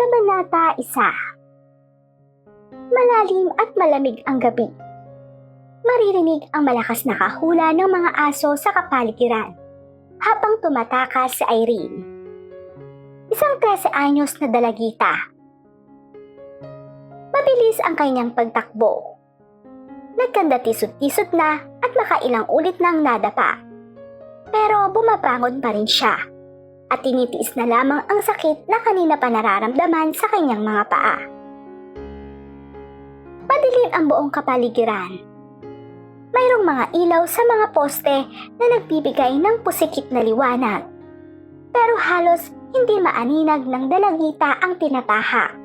Kabanata 1. Malalim at malamig ang gabi. Maririnig ang malakas na kahula ng mga aso sa kapaligiran habang tumatakas si Irene. Isang 13 anyos na dalagita. Mabilis ang kanyang pagtakbo. Nagkandatisod-tisod na at makailang ulit nang nadapa. Pero bumabangon pa rin siya at tinitiis na lamang ang sakit na kanina pa nararamdaman sa kanyang mga paa. Madilim ang buong kapaligiran. Mayroong mga ilaw sa mga poste na nagbibigay ng pusikit na liwanag. Pero halos hindi maaninag ng dalagita ang tinatahak.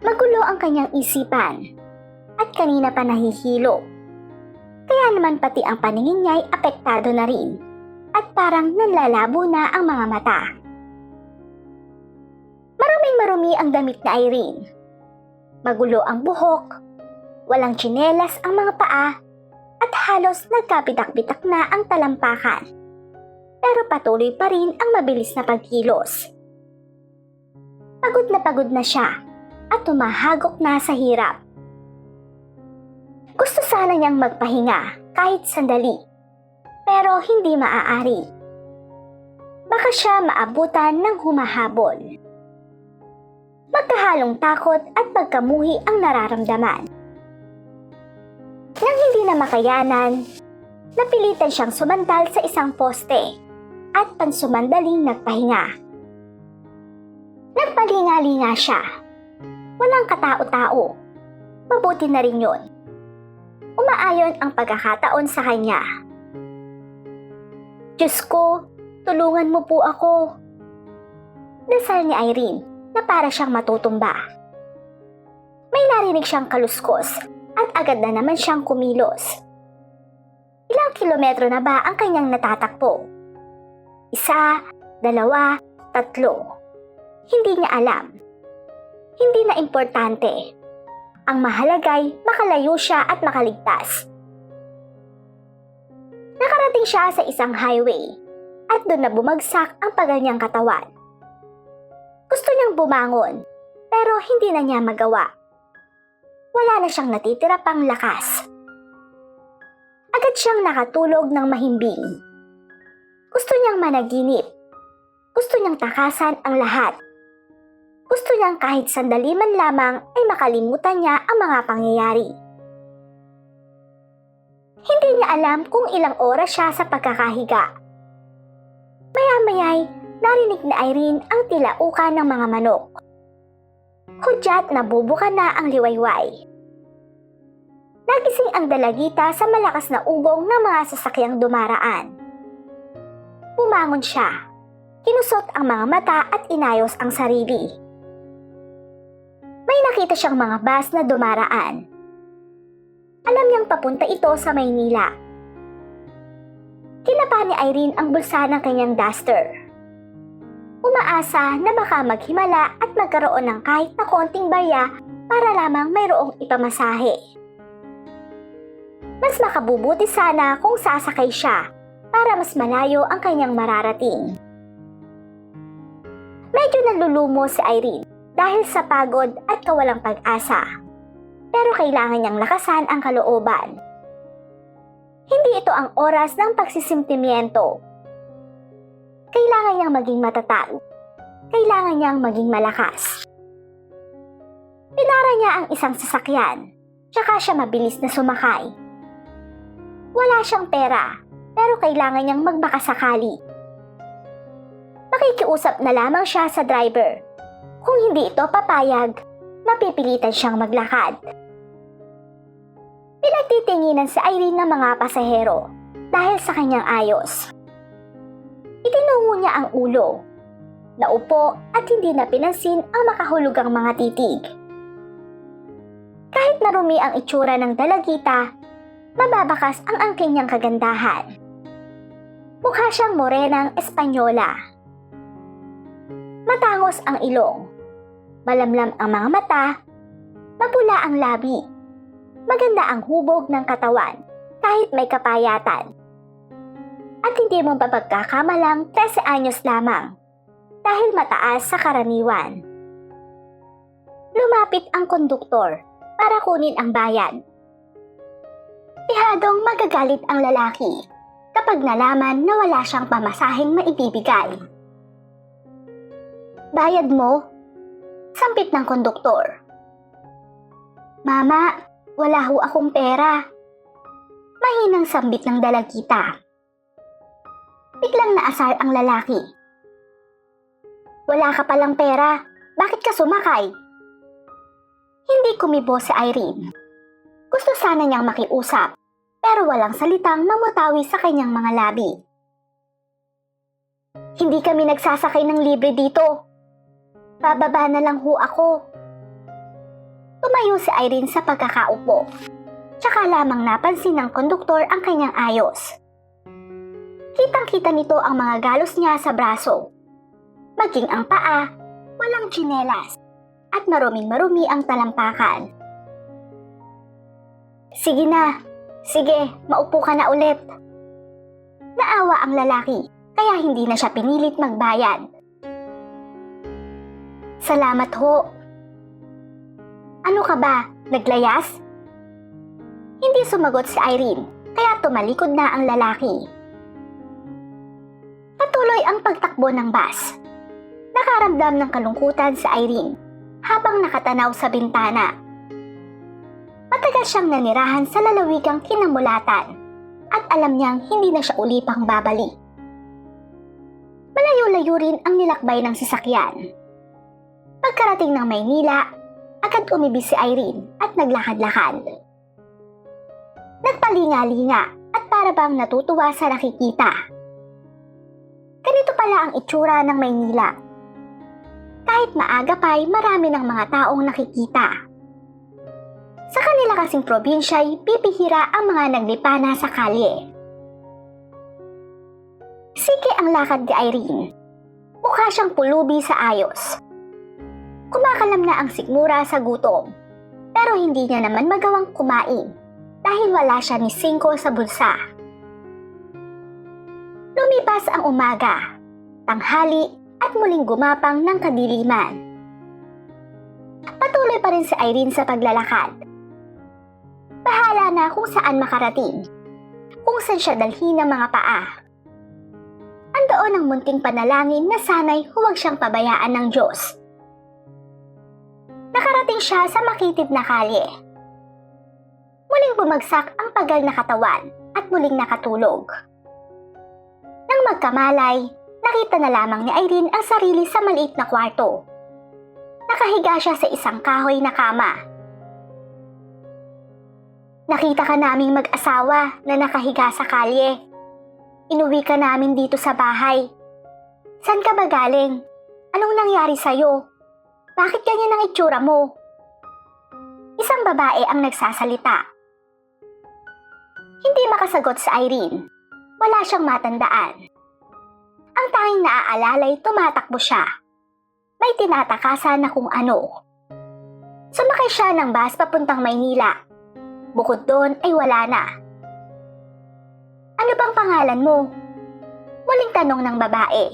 Magulo ang kanyang isipan at kanina pa nahihilo. Kaya naman pati ang paningin niya'y apektado na rin at parang nanlalabo na ang mga mata. Maruming-marumi ang damit ni Irene. Magulo ang buhok, walang tsinelas ang mga paa at halos nagkabitak-bitak na ang talampakan. Pero patuloy pa rin ang mabilis na pagkilos. Pagod na siya at tumahagok na sa hirap. Gusto sana niyang magpahinga kahit sandali, pero hindi maaari. Baka siya maabutan ng humahabol. Magkahalong takot at pagkamuhi ang nararamdaman. Nang hindi na makayanan, napilitan siyang sumandal sa isang poste at pansumandaling nagpahinga. Nagpalinga-linga siya. Walang katao-tao. Mabuti na rin yun. Umaayon ang pagkakataon sa kanya. Diyos ko, tulungan mo po ako. Dasal ni Irene na para siyang matutumba. May narinig siyang kaluskos at agad na naman siyang kumilos. Ilang kilometro na ba ang kanyang natatakbo? 1, 2, 3. Hindi niya alam. Hindi na importante. Ang mahalagay, makalayo siya at makaligtas. Nakarating siya sa isang highway at doon na bumagsak ang paganyang katawan. Gusto niyang bumangon pero hindi na niya magawa. Wala na siyang natitira pang lakas. Agad siyang nakatulog ng mahimbing. Gusto niyang managinip. Gusto niyang takasan ang lahat. Gusto niyang kahit sandali man lamang ay makalimutan niya ang mga pangyayari. Hindi niya alam kung ilang oras siya sa pagkakahiga. Maya-maya'y narinig ni Irene ang tilaukan ng mga manok. Hudyat nabubuka na ang liwayway. Nagising ang dalagita sa malakas na ugong ng mga sasakyang dumaraan. Bumangon siya. Kinusot ang mga mata at inayos ang sarili. May nakita siyang mga bus na dumaraan. Alam niyang papunta ito sa Maynila. Kinapa ni Irene ang bulsa ng kanyang duster. Umaasa na baka maghimala at magkaroon ng kahit na konting barya para lamang mayroong ipamasahe. Mas makabubuti sana kung sasakay siya para mas malayo ang kanyang mararating. Medyo nalulumo si Irene dahil sa pagod at kawalang pag-asa. Pero kailangan niyang lakasan ang kalooban. Hindi ito ang oras ng pagsisimtimiento. Kailangan niyang maging matatag. Kailangan niyang maging malakas. Pinara niya ang isang sasakyan, tsaka siya mabilis na sumakay. Wala siyang pera, pero kailangan niyang magbakasakali. Makikiusap na lamang siya sa driver. Kung hindi ito papayag, mapipilitan siyang maglakad. Pinagtitinginan si Irene ng mga pasahero dahil sa kanyang ayos. Itinungo niya ang ulo. Naupo at hindi na pinansin ang makahulugang mga titig. Kahit marumi ang itsura ng dalagita, mababakas ang angking niyang kagandahan. Mukha siyang morenang Espanyola. Matangos ang ilong. Malamlam ang mga mata, mapula ang labi. Maganda ang hubog ng katawan kahit may kapayatan. At hindi mo papagkakamalang 13 anyos lamang. dahil mataas sa karaniwan. Lumapit ang konduktor para kunin ang bayad. Ihadong magagalit ang lalaki kapag nalaman na wala siyang pamasaheng maibibigay. Bayad mo? Sampit ng konduktor. Mama, wala ho akong pera. Mahinang sambit ng dalagita. Biglang naasar ang lalaki. Wala ka palang pera, bakit ka sumakay? Hindi kumibo si Irene. Gusto sana niyang makiusap, pero walang salitang mamutawi sa kanyang mga labi. Hindi kami nagsasakay ng libre dito. Bababa na lang ho ako. Tumayo si Irene sa pagkakaupo. Tsaka lamang napansin ng konduktor ang kanyang ayos. Kitang-kita nito ang mga galos niya sa braso. Maging ang paa, walang tsinelas, at maruming-marumi ang talampakan. Sige na, sige, maupo ka na ulit. Naawa ang lalaki, kaya hindi na siya pinilit magbayad. Salamat ho. Ano ka ba, naglayas? Hindi sumagot si Irene, kaya tumalikod na ang lalaki. Patuloy ang pagtakbo ng bus. Nakaramdam ng kalungkutan si Irene habang nakatanaw sa bintana. Matagal siyang nanirahan sa lalawigang kinamulatan at alam niyang hindi na siya uli pang babalik. Malayo-layo rin ang nilakbay ng sasakyan. Pagkarating ng Maynila, agad umibis si Irene at naglakad-lakad. Nagpalinga-linga at para bang natutuwa sa nakikita. Ganito pala ang itsura ng Maynila. Kahit maaga pa'y marami ng mga taong nakikita. Sa kanila kasing probinsya'y pipihira ang mga naglipana sa kalye. Sige ang lakad ni Irene. Mukha siyang pulubi sa ayos. Kumakalam na ang sikmura sa gutom, pero hindi niya naman magawang kumain dahil wala siya ni 5 sa bulsa. Lumipas ang umaga, tanghali at muling gumapang ng kadiliman. Patuloy pa rin si Irene sa paglalakad. Bahala na kung saan makarating, kung saan siya dalhin ng mga paa. Andoon ang munting panalangin na sana'y huwag siyang pabayaan ng Diyos. Nakarating siya sa makitid na kalye. Muling bumagsak ang pagal na katawan at muling nakatulog. Nang magkamalay, nakita na lamang ni Irene ang sarili sa maliit na kwarto. Nakahiga siya sa isang kahoy na kama. Nakita ka naming mag-asawa na nakahiga sa kalye. Inuwi ka namin dito sa bahay. Saan ka ba galing? Anong nangyari sa'yo? Bakit ganyan ang itsura mo? Isang babae ang nagsasalita. Hindi makasagot si Irene. Wala siyang matandaan. Ang tanging naaalalay tumatakbo siya. May tinatakasan na kung ano. Sumakay siya ng bus papuntang Maynila. Bukod doon ay wala na. Ano bang pangalan mo? Muling tanong ng babae.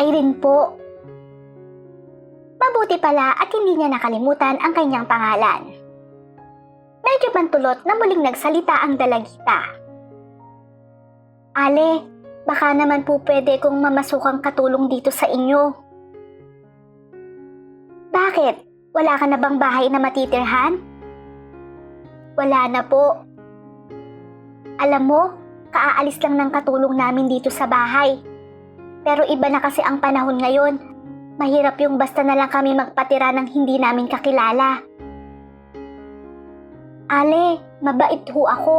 Irene po. Mabuti pala at hindi niya nakalimutan ang kanyang pangalan. Medyo pantulot na muling nagsalita ang dalagita. Ale, baka naman po pwede kong mamasukang katulong dito sa inyo. Bakit? Wala ka na bang bahay na matitirhan? Wala na po. Alam mo, kaaalis lang ng katulong namin dito sa bahay. Pero iba na kasi ang panahon ngayon. Mahirap yung basta na lang kami magpatira ng hindi namin kakilala. Ale, mabait ho ako.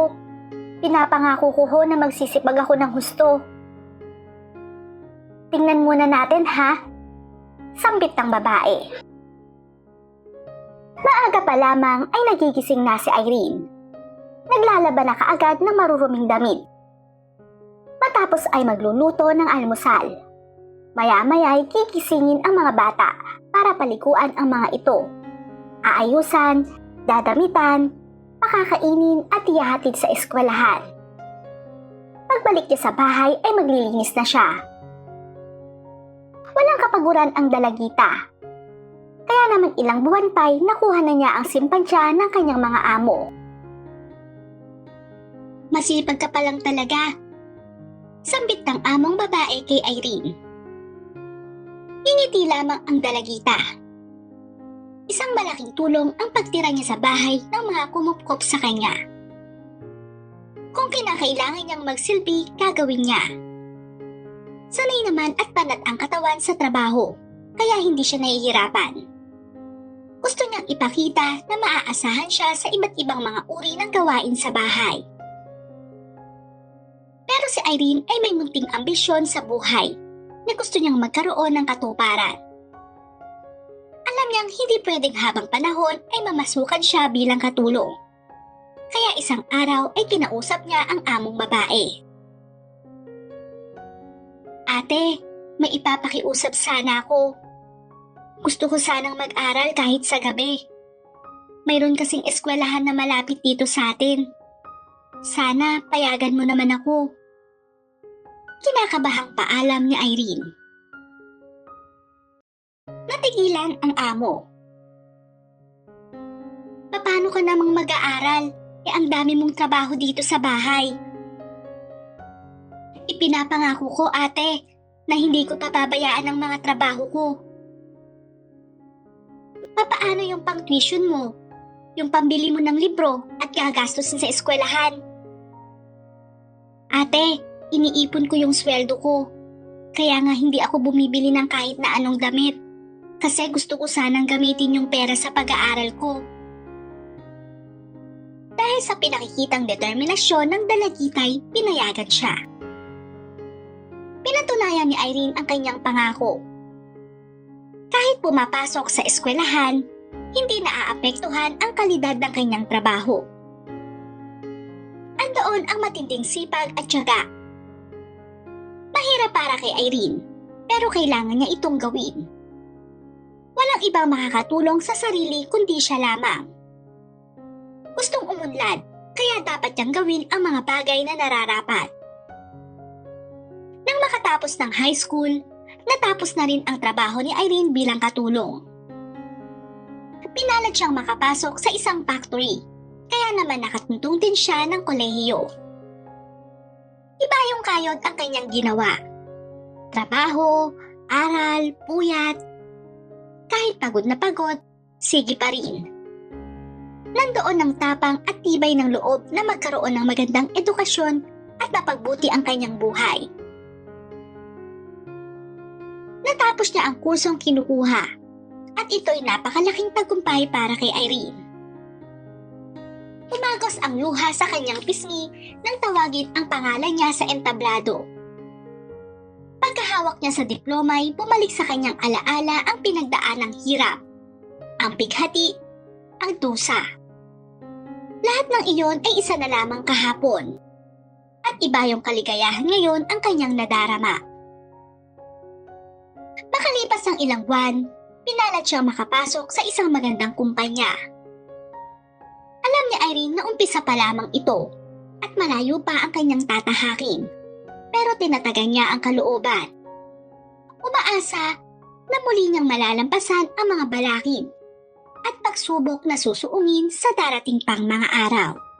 Pinapangako ko ho na magsisipag ako ng husto. Tingnan muna natin ha. Sambit ng babae. Maaga pa lamang ay nagigising na si Irene. Naglalaba na kaagad ng maruruming damit. Matapos ay magluluto ng almusal. Maya-maya'y gigisingin ang mga bata para palikuan ang mga ito. Aayusan, dadamitan, pakakainin at ihahatid sa eskwelahan. Pagbalik niya sa bahay ay maglilinis na siya. paboran ang dalagita. Kaya naman ilang buwan pa'y nakuha na niya ang simpansya ng kanyang mga amo. Masipag ka pa lang talaga. Sambit ng among babae kay Irene. Ngingiti lamang ang dalagita. Isang malaking tulong ang pagtira niya sa bahay ng mga kumupkop sa kanya. Kung kinakailangan niyang magsilbi, gagawin niya. Sanay naman at banat ang katawan sa trabaho, kaya hindi siya nahihirapan. Gusto niyang ipakita na maaasahan siya sa iba't ibang mga uri ng gawain sa bahay. Pero si Irene ay may munting ambisyon sa buhay na gusto niyang magkaroon ng katuparan. Alam niyang hindi pwedeng habang panahon ay mamasukan siya bilang katulong. Kaya isang araw ay kinausap niya ang among babae. Ate, may ipapakiusap sana ako. Gusto ko sanang mag-aral kahit sa gabi. Mayroon kasing eskwelahan na malapit dito sa atin. Sana payagan mo naman ako. Kinakabahang paalam ni Irene. Natigilan ang amo. Paano ka namang mag-aaral? Ang dami mong trabaho dito sa bahay. Ipinapangako ko, ate, na hindi ko papabayaan ang mga trabaho ko. Paano yung pang-tuition mo? Yung pambili mo ng libro at gagastusin sa eskwelahan? Ate, iniipon ko yung sweldo ko. Kaya nga hindi ako bumibili ng kahit na anong damit. Kasi gusto ko sanang gamitin yung pera sa pag-aaral ko. Dahil sa pinakikitang determinasyon ng dalagitay, pinayagan siya. Pinatunayan ni Irene ang kanyang pangako. Kahit pumapasok sa eskwelahan, hindi naaapektuhan ang kalidad ng kanyang trabaho. Andoon ang matinding sipag at tiyaga. Mahirap para kay Irene, pero kailangan niya itong gawin. Walang ibang makakatulong sa sarili kundi siya lamang. Gustong umunlad, kaya dapat niyang gawin ang mga bagay na nararapat. Nang makatapos ng high school, natapos na rin ang trabaho ni Irene bilang katulong. Pinalad siyang makapasok sa isang factory, kaya naman nakatuntong din siya ng kolehiyo. Iba yung kayod ang kanyang ginawa. Trabaho, aral, puyat. Kahit pagod na pagod, sige pa rin. Nandoon ang tapang at tibay ng loob na magkaroon ng magandang edukasyon at mapagbuti ang kanyang buhay. Natapos niya ang kursong kinukuha at ito'y napakalaking tagumpay para kay Irene. Umagos ang luha sa kanyang pisngi nang tawagin ang pangalan niya sa entablado. Pagkahawak niya sa diploma'y bumalik sa kanyang alaala ang pinagdaan ng hirap, ang pighati, ang dusa. Lahat ng iyon ay isa na lamang kahapon. At iba yung kaligayahan ngayon ang kanyang nadarama. Makalipas ang ilang buwan, pinalad siyang makapasok sa isang magandang kumpanya. Alam ni Irene na umpisa pa lamang ito at malayo pa ang kanyang tatahakin. Pero tinatagan niya ang kalooban. Umaasa na muli niyang malalampasan ang mga balakid at pagsubok na susuungin sa darating pang mga araw.